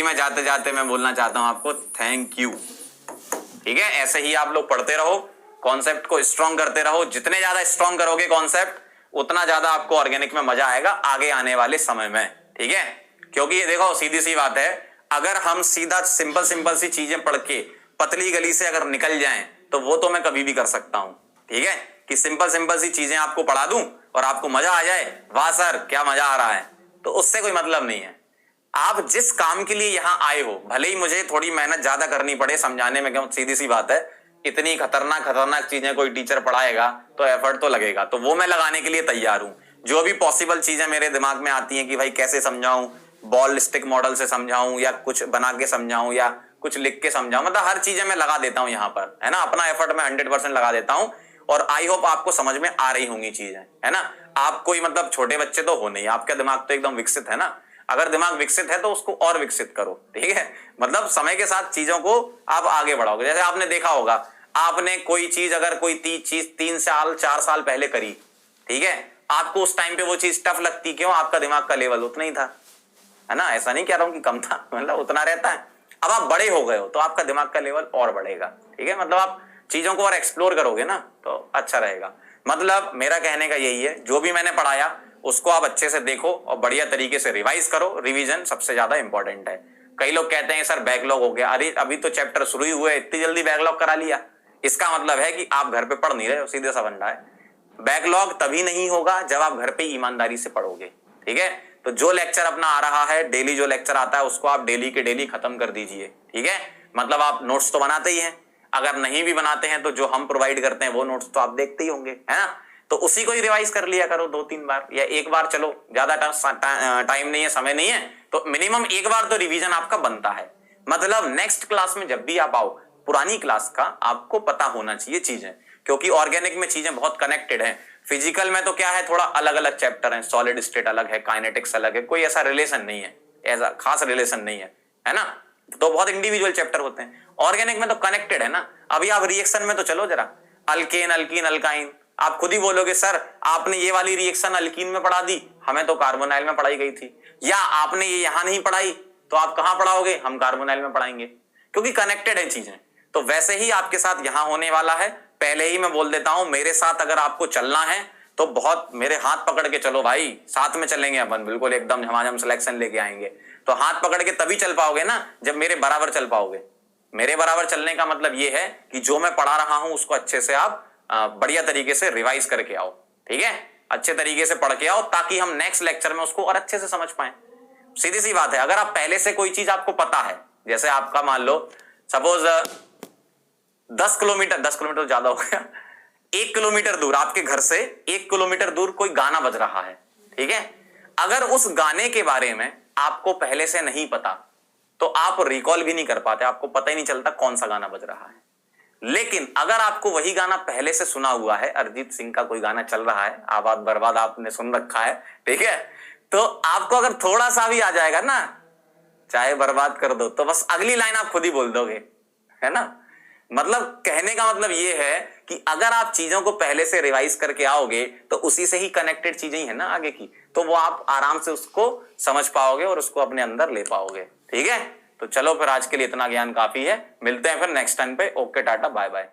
में जाते जाते मैं बोलना चाहता हूं आपको थैंक यू। ठीक है, ऐसे ही आप लोग पढ़ते रहो, कॉन्सेप्ट को स्ट्रॉन्ग करते रहो। जितने ज्यादा स्ट्रॉन्ग करोगे कॉन्सेप्ट, उतना ज्यादा आपको ऑर्गेनिक में मजा आएगा आगे आने वाले समय में। ठीक है, क्योंकि ये देखो सीधी सी बात है, अगर हम सीधा सिंपल सी चीजें पढ़ के पतली गली से अगर निकल जाएं तो वो तो मैं कभी भी कर सकता हूं। ठीक है, कि सिंपल सी चीजें आपको पढ़ा दूं और आपको मजा आ जाए, वाह सर क्या मजा आ रहा है, तो उससे कोई मतलब नहीं है। आप जिस काम के लिए यहां आए हो, भले ही मुझे थोड़ी मेहनत ज्यादा करनी पड़े समझाने में, क्यों सीधी सी बात है, इतनी खतरनाक चीजें कोई टीचर पढ़ाएगा तो एफर्ट तो लगेगा, तो वो मैं लगाने के लिए तैयार हूं। जो भी पॉसिबल चीजें मेरे दिमाग में आती हैं कि भाई कैसे समझाऊं, बॉल स्टिक मॉडल से समझाऊं या कुछ बना के समझाऊं या कुछ लिख के समझाऊं, मतलब हर चीजें मैं लगा देता हूं यहाँ पर, है ना। अपना एफर्ट मैं 100% लगा देता हूं और आई होप आपको समझ में आ रही होंगी चीजें, है ना। आप कोई मतलब छोटे बच्चे तो हो नहीं, आपका दिमाग तो एकदम विकसित है ना। अगर दिमाग विकसित है तो उसको और विकसित करो। ठीक है, मतलब समय के साथ चीजों को आप आगे बढ़ाओगे। जैसे आपने देखा होगा, आपने कोई चीज अगर कोई चीज 3 साल 4 साल पहले करी, ठीक है, आपको उस टाइम पे वो चीज टफ लगती, क्यों? आपका दिमाग का लेवल उतना ही था, है ना। ऐसा नहीं कह रहा हूं कि कम था, मतलब उतना रहता है। अब आप बड़े हो गए हो तो आपका दिमाग का लेवल और बढ़ेगा। ठीक है, मतलब आप चीजों को और एक्सप्लोर करोगे ना तो अच्छा रहेगा। मतलब मेरा कहने का यही है, जो भी मैंने पढ़ाया उसको आप अच्छे से देखो और बढ़िया तरीके से रिवाइज करो। रिवीजन सबसे ज्यादा इंपॉर्टेंट है। कई लोग कहते हैं सर बैकलॉग हो गया, अरे अभी तो चैप्टर शुरू ही हुए, इतनी जल्दी बैकलॉग करा लिया। इसका मतलब है कि आप घर पे पढ़ नहीं रहे हो, सीधे सा फंडा है। बैकलॉग तभी नहीं होगा जब आप घर पे ईमानदारी से पढ़ोगे। ठीक है, तो जो लेक्चर अपना आ रहा है, डेली जो लेक्चर आता है उसको आप डेली के डेली खत्म कर दीजिए। ठीक है, मतलब आप नोट्स तो बनाते ही हैं, अगर नहीं भी बनाते हैं तो जो हम प्रोवाइड करते हैं वो नोट्स तो आप देखते ही होंगे, है ना। तो उसी को ही रिवाइज कर लिया करो 2-3 बार या एक बार, चलो ज्यादा टाइम नहीं है, समय नहीं है, तो मिनिमम एक बार तो रिवीजन आपका बनता है। मतलब नेक्स्ट क्लास में जब भी आप आओ, पुरानी क्लास का आपको पता होना चाहिए चीजें, क्योंकि ऑर्गेनिक में चीजें बहुत कनेक्टेड हैं। फिजिकल में तो क्या है, थोड़ा अलग अलग चैप्टर हैं, सॉलिड स्टेट अलग है, काइनेटिक्स अलग है, कोई ऐसा रिलेशन नहीं है, ऐसा खास रिलेशन नहीं है ना। तो बहुत इंडिविजुअल चैप्टर होते हैं। ऑर्गेनिक में तो कनेक्टेड है ना। अभी आप रिएक्शन में तो चलो जरा, अल्केन अल्कीन अल्काइन, आप खुद ही बोलोगे सर आपने ये वाली रिएक्शन अल्कीन में पढ़ा दी, हमें तो कार्बोनाइल में पढ़ाई गई थी, या आपने ये यहां नहीं पढ़ाई तो आप कहां पढ़ाओगे, हम कार्बोनाइल में पढ़ाएंगे, क्योंकि कनेक्टेड है चीजें। तो वैसे ही आपके साथ यहां होने वाला है। पहले ही मैं बोल देता हूं, मेरे साथ अगर आपको चलना है तो बहुत मेरे हाथ पकड़ के चलो भाई, साथ में चलेंगे अपन, बिल्कुल एकदम झमाझम सिलेक्शन लेके आएंगे। तो हाथ पकड़ के तभी चल पाओगे ना जब मेरे बराबर चल पाओगे। मेरे बराबर चलने का मतलब यह है कि जो मैं पढ़ा रहा हूं उसको अच्छे से आप बढ़िया तरीके से रिवाइज करके आओ। ठीक है, अच्छे तरीके से पढ़ के आओ ताकि हम नेक्स्ट लेक्चर में उसको और अच्छे से समझ पाए। सीधी सी बात है, अगर आप पहले से कोई चीज आपको पता है, जैसे आपका मान लो सपोज 10 किलोमीटर ज्यादा हो गया, 1 किलोमीटर दूर आपके घर से 1 किलोमीटर दूर कोई गाना बज रहा है। ठीक है, अगर उस गाने के बारे में आपको पहले से नहीं पता तो आप रिकॉल भी नहीं कर पाते, आपको पता ही नहीं चलता कौन सा गाना बज रहा है। लेकिन अगर आपको वही गाना पहले से सुना हुआ है, अरिजीत सिंह का कोई गाना चल रहा है, आबाद बर्बाद आपने सुन रखा है, ठीक है, तो आपको अगर थोड़ा सा भी आ जाएगा ना, चाहे बर्बाद कर दो, तो बस अगली लाइन आप खुद ही बोल दोगे, है ना। मतलब कहने का मतलब ये है कि अगर आप चीजों को पहले से रिवाइज करके आओगे तो उसी से ही कनेक्टेड चीजें ही है ना आगे की, तो वो आप आराम से उसको समझ पाओगे और उसको अपने अंदर ले पाओगे। ठीक है, तो चलो फिर आज के लिए इतना ज्ञान काफी है, मिलते हैं फिर नेक्स्ट टाइम पे। Okay, ta-ta, bye bye.